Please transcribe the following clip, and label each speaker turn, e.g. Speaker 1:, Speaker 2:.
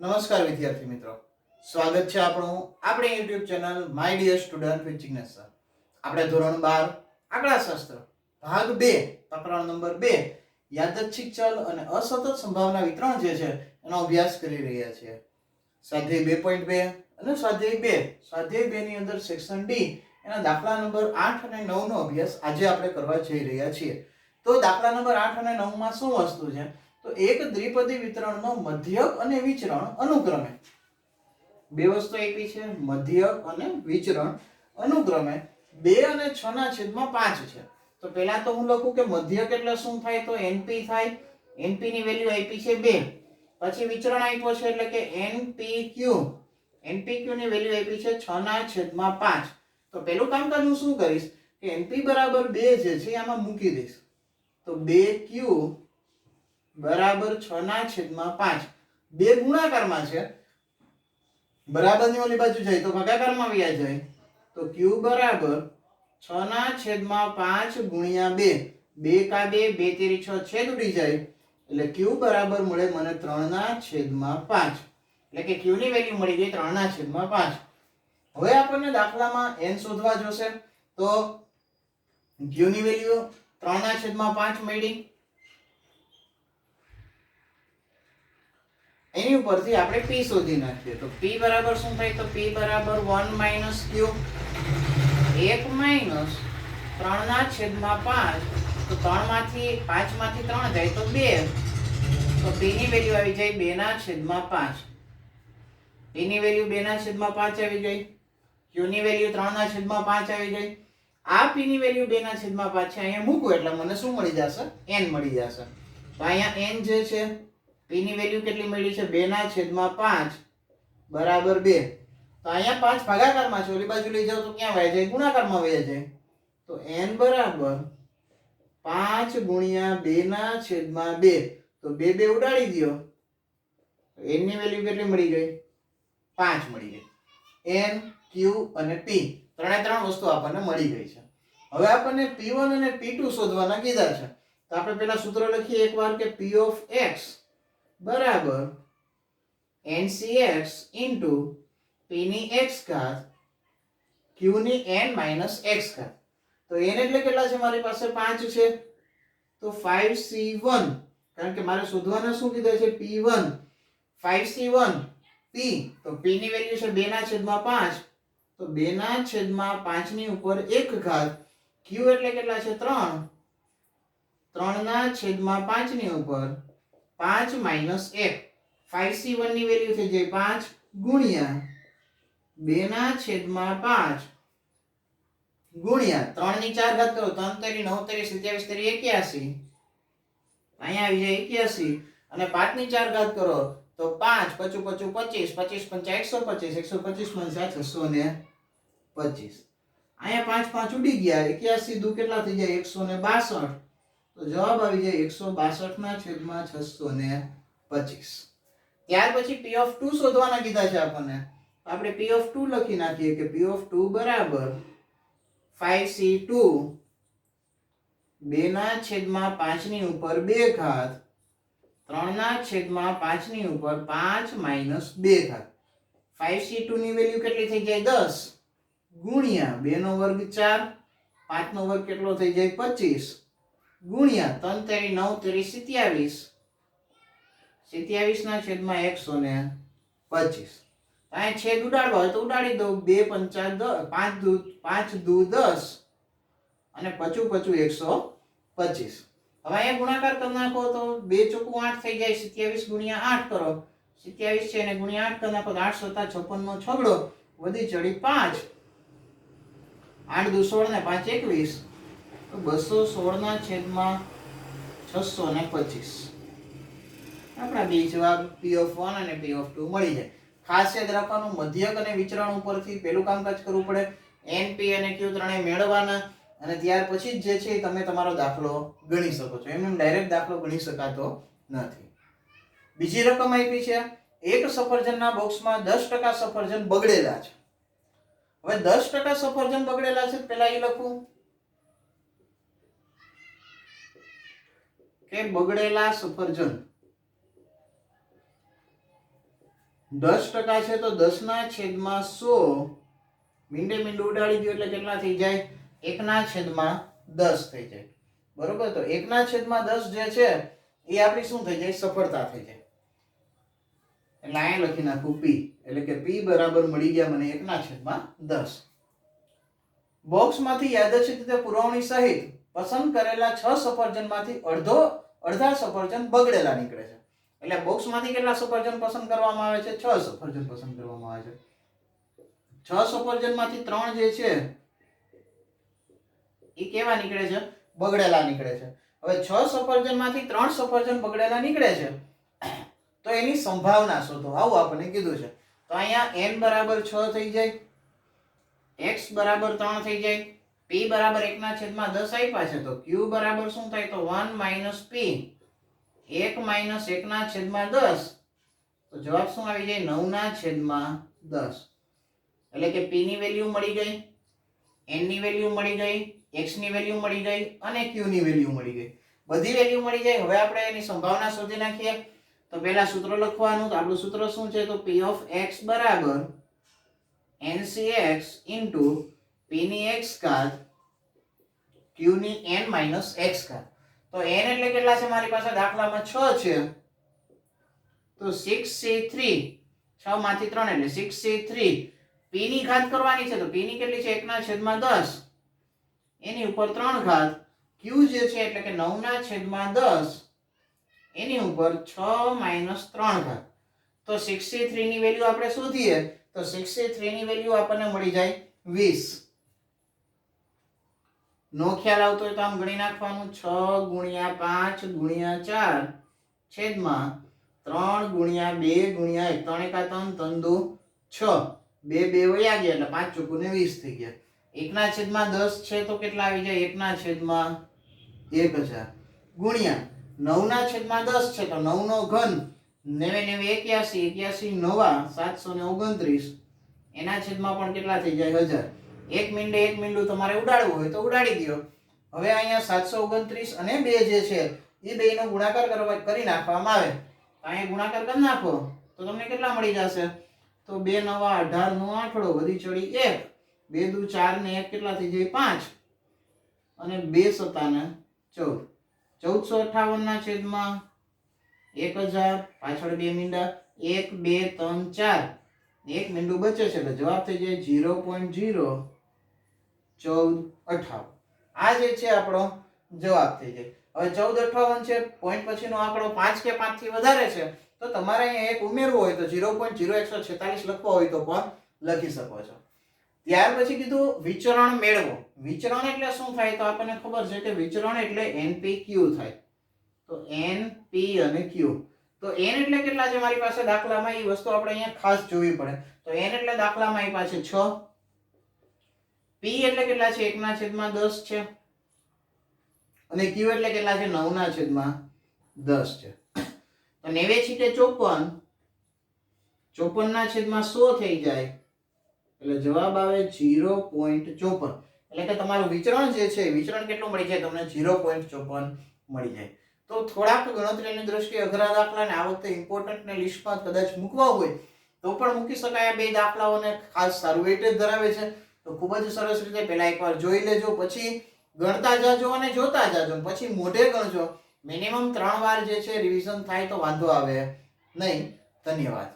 Speaker 1: નમસ્કાર વિદ્યાર્થી મિત્રો, સ્વાગત છે આપણું આપણી YouTube channel my dear student with Jignesh sir. આપણે ધોરણ 12 આંકડાશાસ્ત્ર ભાગ 2 પ્રકરણ નંબર 2 યાદચ્છિક ચલ અને અસતત સંભાવના વિતરણ જે છે એનો અભ્યાસ કરી રહ્યા છીએ. સ્વાધ્યાય 2.2 અને સ્વાધ્યાય 2 સ્વાધ્યાય 2 ની અંદર સેક્શન ડી એના દાખલા નંબર 8 અને 9 નો અભ્યાસ આજે આપણે કરવા જઈ રહ્યા છીએ. તો દાખલા નંબર 8 અને 9 માં શું વસ્તુ છે? તો એક દ્વિપદી વિતરણનો મધ્યક અને વિચરણ અનુક્રમે બે વસ્તુ આપી છે, મધ્યક અને વિચરણ અનુક્રમે 2 અને 6 ના છેદમાં 5 છે. તો પહેલા તો હું લખું કે મધ્યક એટલે શું થાય? તો np થાય. np ની વેલ્યુ આપી છે 2. પછી વિચરણ આપ્યો છે એટલે કે npq. npq ની વેલ્યુ આપી છે 6 ના છેદમાં 5. તો પહેલું કામકાજ હું શું કરીશ કે np બરાબર 2 જે છે આમાં મૂકી દઈશ. તો 2q બરાબર 6 ના છેદમાં 5. 2 ગુણાકારમાં છે, બરાબર ની ઓલી બાજુ જાય તો ભાગાકારમાં વ્યા જાય. તો q બરાબર 6 ના છેદમાં 5 ગુણ્યા 2. 2 કા 2, 2 તેરી 6, છેદ ઉડી જાય એટલે q બરાબર મળે મને 3 ના છેદમાં 5. એટલે કે q ની વેલ્યુ મળી ગઈ 3 ના છેદમાં 5. હવે આપણને દાખલામાં n શોધવા જોશે. તો q ની વેલ્યુ 3 ના છેદમાં 5 મળી. એની ઉપરથી આપણે p શોધી નાખીએ. તો p બરાબર શું થાય? તો p બરાબર 1 - q. 1 માઈનસ 3 ના છેદમાં 5. તો 3 માંથી 5 માંથી 3 જાય તો 2. તો p ની વેલ્યુ આવી જાય 2 ના છેદમાં 5. p ની વેલ્યુ 2 ના છેદમાં 5 આવી ગઈ. q ની વેલ્યુ 3 ના છેદમાં 5 આવી ગઈ. આ p ની વેલ્યુ 2 ના છેદમાં 5 છે, અહીંયા મૂકું એટલે મને શું મળી જશે? n મળી જશે. તો અહીંયા n જે છે p ની વેલ્યુ કેટલી મળી છે? 2 ના છેદમાં 5 બરાબર 2. તો અહીંયા 5 ભાગાકારમાં છે, ઓલી બાજુ લઈ જાવ તો ક્યાં વહી જાય? ગુણાકારમાં વહી જાય. તો n બરાબર 5 ગુણ્યા 2 ના છેદમાં 2. તો 2 2 ઉડાડી દો. n ની વેલ્યુ કેટલી મળી ગઈ? 5 મળી ગઈ. n q અને p ત્રણે ત્રણ વસ્તુ આપણને મળી ગઈ છે. હવે આપણને p1 અને p2 શોધવાના કીધા છે. તો આપણે પહેલા સૂત્ર લખીએ એકવાર કે p of x બરાબર ncx into p ની x ઘાત q ની n minus x ઘાત. તો n એટલે કેટલા છે? મારી પાસે 5 છે. તો 5c1, કારણ કે મારે શોધવાના શું કીધા છે? p1. 5c1 p. તો p ની વેલ્યુ છે 2 ના છેદમાં 5. તો 2 ના છેદમાં 5 ની ઉપર 1 ઘાત. q એટલે કેટલા છે? 3. 3 ના છેદમાં 5 ની ઉપર 5 minus 1. 5c1 ની વેલ્યુ થઈ જાય 5 ગુણ્યા 2 ના છેદમાં 5 ગુણ્યા 3 ની 4 ઘાત કરો. 3 તેરી 9 તેરી 27 તેરી 81. અહીંયા આવી જાય 81. અને 5 ની 4 ઘાત કરો તો 5 પચું પચું 25, 25 પંચા 125, 125 પંચા 625. અહીંયા 5 5 ઉડી ગયા. 81 દુ કેટલા થઈ જાય? 162. તો જવાબ આવી જાય 162 ના છેદમાં 625. ત્યાર પછી p of 2 શોધવાના કીધા છે આપણને. આપણે p of 2 લખી નાખીએ કે p of 2 બરાબર 5c2 2 ના છેદમાં 5 ની ઉપર 2 ઘાત 3 ના છેદમાં 5 ની ઉપર 5 minus 2 ઘાત. 5c2 ની વેલ્યુ કેટલી થઈ જાય? 10 ગુણ્યા 2 નો વર્ગ 4, 5 નો વર્ગ કેટલો થઈ જાય? 25 ગુણ્યા 3 તેરી 9 તેરી 27. 27 ના છેદમાં 125. અહીં છેદ ઉડાડવા હોય તો ઉડાડી દો. 2 પંચા 10, 5 દુ 10 અને પચું પચું 125. હવે અહીંયા ગુણાકાર કરી નાખો તો 2 ચોકું 8 થઈ જાય. 27 ગુણ્યા 8 કરો. 27 છે એને ગુણ્યા 8 કરી નાખો તો 8 + 7 = 56 નો છગડો વધી ચડી 5. 8 દુ 16 ને 5 21. તો 216 ના છેદમાં 625. આપણા બે જવાબ p of 1 અને p of 2 મળી જાય. ખાસ યાદ રાખવાનું, મધ્યક અને વિચરણ ઉપરથી પહેલું કામકાજ કરવું પડે. n p અને q ત્રણે મેળવવાના અને ત્યાર પછી જ જે છે તમે તમારો દાખલો ગણી શકો છો. એમ ડાયરેક્ટ દાખલો ગણી શકાતો નથી. બીજી રકમ આપી છે. એક સફરજનના બોક્સમાં 10% સફરજન બગડેલા છે. હવે 10% સફરજન બગડેલા છે પહેલા એ લખું કે બગડેલા સફરજન 10% છે તો 10/100 મીંડું ઉડાડી દો એટલે કેટલા થઈ જાય? 1/10 થઈ જાય. બરોબર, તો 1/10 જે છે એ આપણી શું થઈ જાય? સફળતા થઈ જાય. એટલે અહીંયા લખી નાખું P, એટલે કે P બરાબર મળી ગયા મને 1/10. બોક્સમાંથી યાદચ્છિક રીતે પુરવણી સહિત પસંદ કરેલા 6 સફરજનમાંથી અડધા સફરજન બગડેલા નીકળે છે. એટલે બોક્સમાંથી કેટલા સફરજન પસંદ કરવામાં આવે છે? 6 સફરજન પસંદ કરવામાં આવે છે. 6 સફરજનમાંથી 3 જે છે એ કેવા નીકળે છે? બગડેલા નીકળે છે. હવે 6 સફરજનમાંથી 3 સફરજન બગડેલા નીકળે છે તો એની સંભાવના શોધો, આવું આપણને કીધું છે. તો અહીંયા n બરાબર 6 થઈ જાય, x બરાબર 3 થઈ જાય, p બરાબર 1/10 આપ્યા છે તો q બરાબર શું થાય? તો 1 - p, 1 - 1/10. તો જવાબ શું આવી જાય? 9/10. એટલે કે p ની વેલ્યુ મળી ગઈ, n ની વેલ્યુ મળી ગઈ, x ની વેલ્યુ મળી ગઈ અને q ની વેલ્યુ મળી ગઈ. બધી વેલ્યુ મળી જાય. હવે આપણે એની સંભાવના શોધી નાખીએ. તો પહેલા સૂત્ર લખવાનું. તો આપણું સૂત્ર શું છે? તો p of x બરાબર ncx into p ની x ઘાત q ની n minus x ઘાત. તો n એટલે કેટલા છે મારી પાસે? દાખલામાં 6 છે તો 6c3, 6 માંથી 3 એટલે 6c3. p ની ઘાત કરવાની છે તો p ની કેટલી છે? 1/10. એની ઉપર 3 ઘાત. q જે છે એટલે કે 9/10 એની ઉપર 6 - 3 ઘાત. તો 6c3 ની વેલ્યુ આપણે શોધીએ તો 6c3 ની વેલ્યુ આપણને મળી જાય 20. નો ખ્યાલ આવતો હોય તો આમ ગણી નાખવાનું. 6 × 5 × 4 છેદમાં 3 × 2 × 1, 3 × 3 3 2 6, 2 2 વયા ગયા એટલે 5 × 4 = 20 થઈ ગયા. 1/10 છે તો કેટલા આવી જાય? 1/1000 ગુણ્યા 9/10 છે તો 9 નો ઘન 9 9 81, 81 9 729. એના છેદમાં પણ કેટલા થઈ જાય? 1000. એક મીંડું તમારે ઉડાડવું હોય તો ઉડાડી દો. હવે અહીંયા 729 અને 2 જે છે એ બેયનો ગુણાકાર કરી નાખવામાં આવે. અહીંયા ગુણાકાર કરી નાખો તો તમને કેટલા મળી જશે? તો 2 9 18 નો આંકડો વધી ચડી 1, 2 દુ 4 ને 1 કેટલા થઈ જાય? 5 અને 2 7 14. 1458 ના છેદમાં 1000, પાછળ 2 મીંડા 1 2 3 4, એક મીંડું બચે છે એટલે જવાબ થઈ જાય 0.01458. આ જે છે આપણો જવાબ થઈ જાય. હવે 1458 છે, પોઈન્ટ પછીનો આંકડો 5 કે 5 થી વધારે છે તો તમારે અહીંયા એક ઉમેરવું હોય તો 0.0146 લખવો હોય તો પણ લખી શકો છો. ત્યાર પછી કીધું વિચરણ મેળવો. વિચરણ એટલે શું થાય? તો આપણને ખબર છે કે વિચરણ એટલે npq થાય. તો np અને q. તો n એટલે કેટલા છે મારી પાસે દાખલામાં? એ વસ્તુ આપણે અહીંયા ખાસ જોવી પડે. તો n એટલે દાખલામાં આપ્યા છે 6, p એટલે કેટલા છે? 1/10 છે અને q એટલે કેટલા છે? 9/10 છે. તો 9 છીકે 54, 54/100 થઈ જાય એટલે જવાબ આવે 0.54. એટલે કે તમારું વિચરણ જે છે વિચરણ કેટલું મળી જાય તમને? 0.54 મળી જાય. તો થોડાક ગણતરીની દ્રષ્ટિએ અઘરા દાખલાને આ વખતે ઇમ્પોર્ટન્ટ ને લિસ્ટમાં કદાચ મૂકવા હોય તો પણ મૂકી શકાય. બે દાખલાઓને ખાસ સારું વેઇટેજ ધરાવે છે તો ખૂબ જ સરસ રીતે પહેલા એકવાર જોઈ લેજો, પછી ગણતા જાજો અને જોતા જાજો, પછી મોઢે ગણજો. મિનિમમ 3 વાર જે છે રિવિઝન થાય તો વાંધો આવે નહીં. ધન્યવાદ.